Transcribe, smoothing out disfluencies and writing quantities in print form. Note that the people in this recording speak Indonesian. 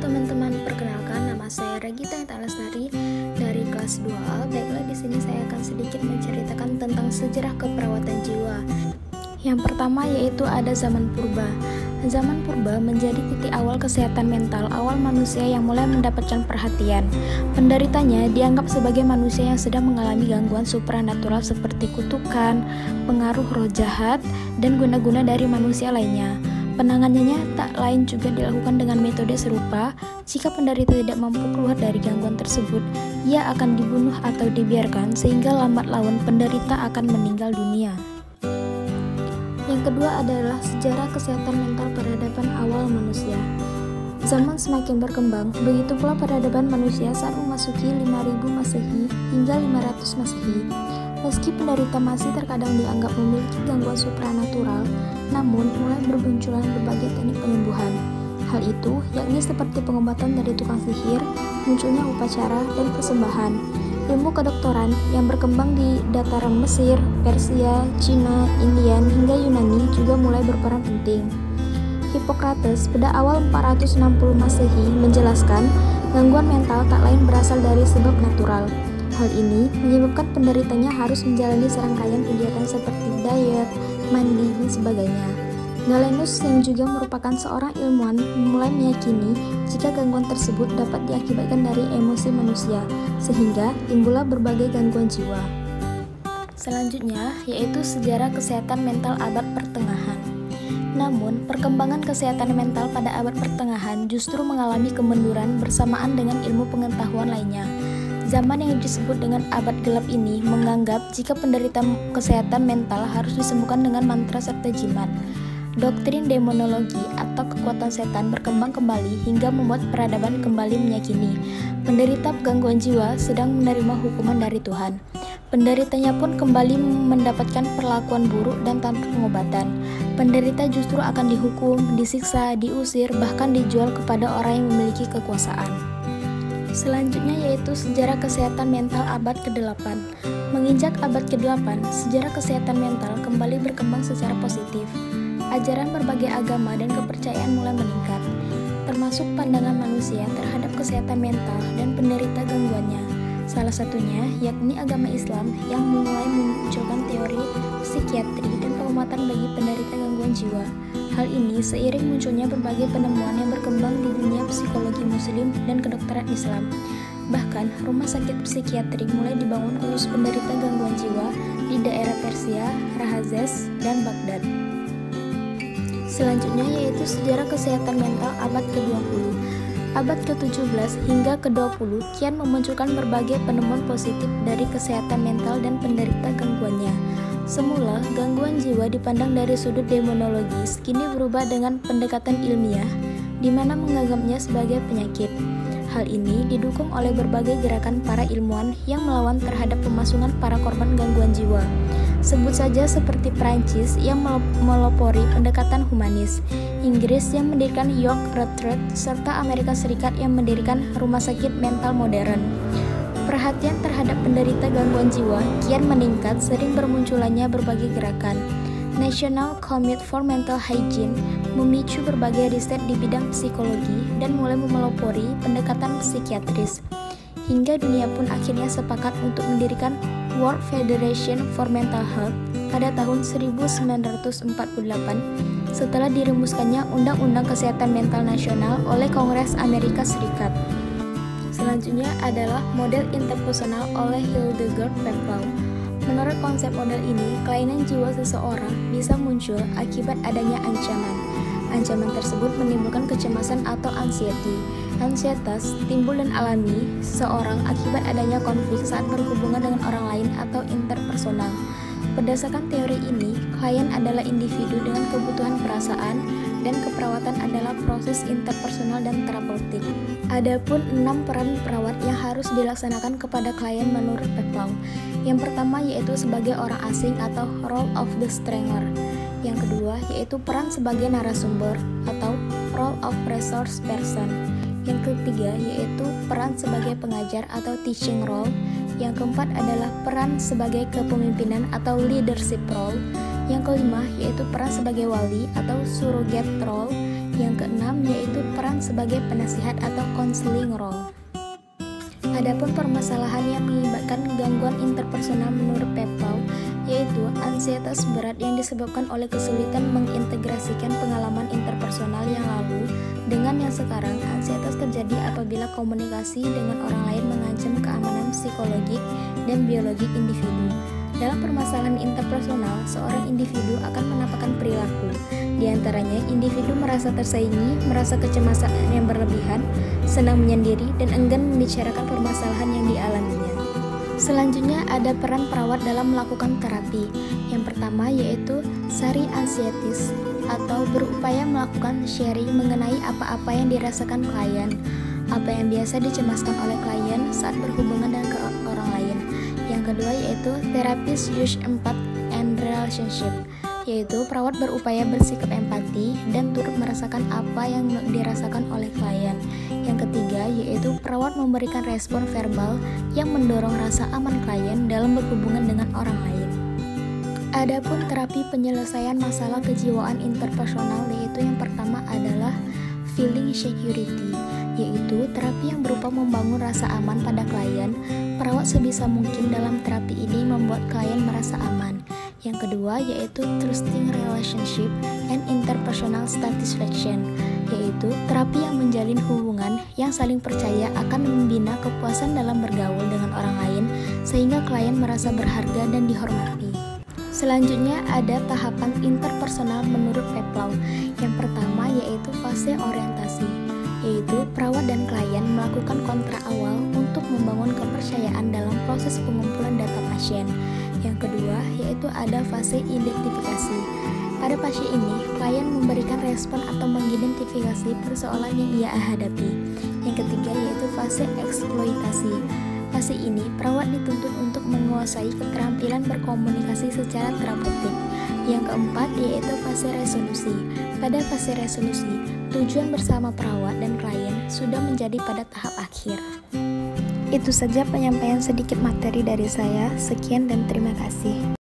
teman-teman, perkenalkan nama saya Regita Intan Lestari dari kelas 2A. Baiklah, di sini saya akan sedikit menceritakan tentang sejarah keperawatan jiwa. Yang pertama yaitu ada zaman purba. Zaman purba menjadi titik awal kesehatan mental awal manusia yang mulai mendapatkan perhatian. Penderitanya dianggap sebagai manusia yang sedang mengalami gangguan supranatural seperti kutukan, pengaruh roh jahat, dan guna-guna dari manusia lainnya. Penanganannya tak lain juga dilakukan dengan metode serupa. Jika penderita tidak mampu keluar dari gangguan tersebut, ia akan dibunuh atau dibiarkan sehingga lambat laun penderita akan meninggal dunia. Yang kedua adalah sejarah kesehatan mental peradaban awal manusia. Zaman semakin berkembang, begitu pula peradaban manusia saat memasuki 5000 Masehi hingga 500 Masehi. Meski penderita masih terkadang dianggap memiliki gangguan supranatural, namun mulai bermunculan berbagai teknik penyembuhan. Hal itu yakni seperti pengobatan dari tukang sihir, munculnya upacara dan persembahan. Ilmu kedokteran yang berkembang di dataran Mesir, Persia, Cina, India, hingga Yunani juga mulai berperan penting. Hippocrates pada awal 460 Masehi menjelaskan gangguan mental tak lain berasal dari sebab natural. Hal ini menyebabkan penderitanya harus menjalani serangkaian kegiatan seperti diet, mandi, dan sebagainya. Galenus yang juga merupakan seorang ilmuwan mulai meyakini jika gangguan tersebut dapat diakibatkan dari emosi manusia, sehingga timbullah berbagai gangguan jiwa. Selanjutnya yaitu sejarah kesehatan mental abad pertengahan. Namun, perkembangan kesehatan mental pada abad pertengahan justru mengalami kemunduran bersamaan dengan ilmu pengetahuan lainnya. Zaman yang disebut dengan abad gelap ini menganggap jika penderita kesehatan mental harus disembuhkan dengan mantra serta jimat. Doktrin demonologi atau kekuatan setan berkembang kembali hingga membuat peradaban kembali meyakini penderita gangguan jiwa sedang menerima hukuman dari Tuhan. Penderitanya pun kembali mendapatkan perlakuan buruk dan tanpa pengobatan. Penderita justru akan dihukum, disiksa, diusir, bahkan dijual kepada orang yang memiliki kekuasaan. Selanjutnya yaitu sejarah kesehatan mental abad ke-8. Menginjak abad ke-8, sejarah kesehatan mental kembali berkembang secara positif. Ajaran berbagai agama dan kepercayaan mulai meningkat, termasuk pandangan manusia terhadap kesehatan mental dan penderita gangguannya. Salah satunya yakni agama Islam yang mulai memunculkan teori psikiatri dan pengobatan bagi penderita gangguan jiwa. Hal ini seiring munculnya berbagai penemuan yang berkembang di dunia psikologi muslim dan kedokteran Islam. Bahkan, rumah sakit psikiatri mulai dibangun khusus penderita gangguan jiwa di daerah Persia, Rahazes, dan Baghdad. Selanjutnya yaitu sejarah kesehatan mental abad ke-20. Abad ke-17 hingga ke-20 kian memunculkan berbagai penemuan positif dari kesehatan mental dan penderita gangguannya. Semula, gangguan jiwa dipandang dari sudut demonologis, kini berubah dengan pendekatan ilmiah, di mana menganggapnya sebagai penyakit. Hal ini didukung oleh berbagai gerakan para ilmuwan yang melawan terhadap pemasungan para korban gangguan jiwa. Sebut saja seperti Prancis yang melopori pendekatan humanis, Inggris yang mendirikan York Retreat, serta Amerika Serikat yang mendirikan rumah sakit mental modern. Perhatian terhadap penderita gangguan jiwa kian meningkat sering bermunculannya berbagai gerakan. National Committee for Mental Hygiene memicu berbagai riset di bidang psikologi dan mulai melopori pendekatan psikiatris. Hingga dunia pun akhirnya sepakat untuk mendirikan World Federation for Mental Health pada tahun 1948 setelah dirumuskannya Undang-Undang Kesehatan Mental Nasional oleh Kongres Amerika Serikat. Selanjutnya adalah model interpersonal oleh Hildegard Peplau. Menurut konsep model ini, kelainan jiwa seseorang bisa muncul akibat adanya ancaman. Ancaman tersebut menimbulkan kecemasan atau anxiety. Ansietas timbul dan alami seseorang akibat adanya konflik saat berhubungan dengan orang lain atau interpersonal. Berdasarkan teori ini, klien adalah individu dengan kebutuhan perasaan dan keperawatan adalah proses interpersonal dan terapeutik. Adapun 6 peran perawat yang harus dilaksanakan kepada klien menurut Peplau. Yang pertama yaitu sebagai orang asing atau role of the stranger. Yang kedua yaitu peran sebagai narasumber atau role of resource person. Yang ketiga yaitu peran sebagai pengajar atau teaching role. Yang keempat adalah peran sebagai kepemimpinan atau leadership role. Yang kelima yaitu peran sebagai wali atau surrogate role. Yang keenam yaitu peran sebagai penasihat atau counseling role. Adapun permasalahan yang mengakibatkan gangguan interpersonal menurut Peplau yaitu ansietas berat yang disebabkan oleh kesulitan mengintegrasikan pengalaman interpersonal yang lalu dengan yang sekarang. Ansietas terjadi apabila komunikasi dengan orang lain mengancam keamanan psikologik dan biologik individu. Dalam permasalahan interpersonal, seorang individu akan menampakkan perilaku. Di antaranya, individu merasa tersaingi, merasa kecemasan yang berlebihan, senang menyendiri, dan enggan membicarakan permasalahan yang dialaminya. Selanjutnya ada peran perawat dalam melakukan terapi. Yang pertama yaitu sari ansietis atau berupaya melakukan sharing mengenai apa-apa yang dirasakan klien, apa yang biasa dicemaskan oleh klien saat berhubungan dengan orang lain. Yang kedua yaitu terapis use empathy and relationship, yaitu perawat berupaya bersikap empati dan turut merasakan apa yang dirasakan oleh klien. Yang ketiga yaitu perawat memberikan respon verbal yang mendorong rasa aman klien dalam berhubungan dengan orang lain. Adapun terapi penyelesaian masalah kejiwaan interpersonal yaitu yang pertama adalah feeling security, yaitu terapi yang berupa membangun rasa aman pada klien. Perawat sebisa mungkin dalam terapi ini membuat klien merasa aman. Yang kedua yaitu trusting relationship and interpersonal satisfaction, yaitu terapi yang menjalin hubungan yang saling percaya akan membina kepuasan dalam bergaul dengan orang lain sehingga klien merasa berharga dan dihormati. Selanjutnya ada tahapan interpersonal menurut Peplau. Yang pertama yaitu fase orientasi, yaitu perawat dan klien melakukan kontra awal untuk membangun kepercayaan dalam proses pengumpulan data pasien. Yang kedua yaitu ada fase identifikasi. Pada fase ini, klien memberikan respon atau mengidentifikasi persoalan yang ia hadapi. Yang ketiga yaitu fase eksploitasi. Fase ini, perawat dituntut untuk menguasai keterampilan berkomunikasi secara terapeutik. Yang keempat yaitu fase resolusi. Pada fase resolusi, tujuan bersama perawat dan klien sudah menjadi pada tahap akhir. Itu saja penyampaian sedikit materi dari saya. Sekian dan terima kasih.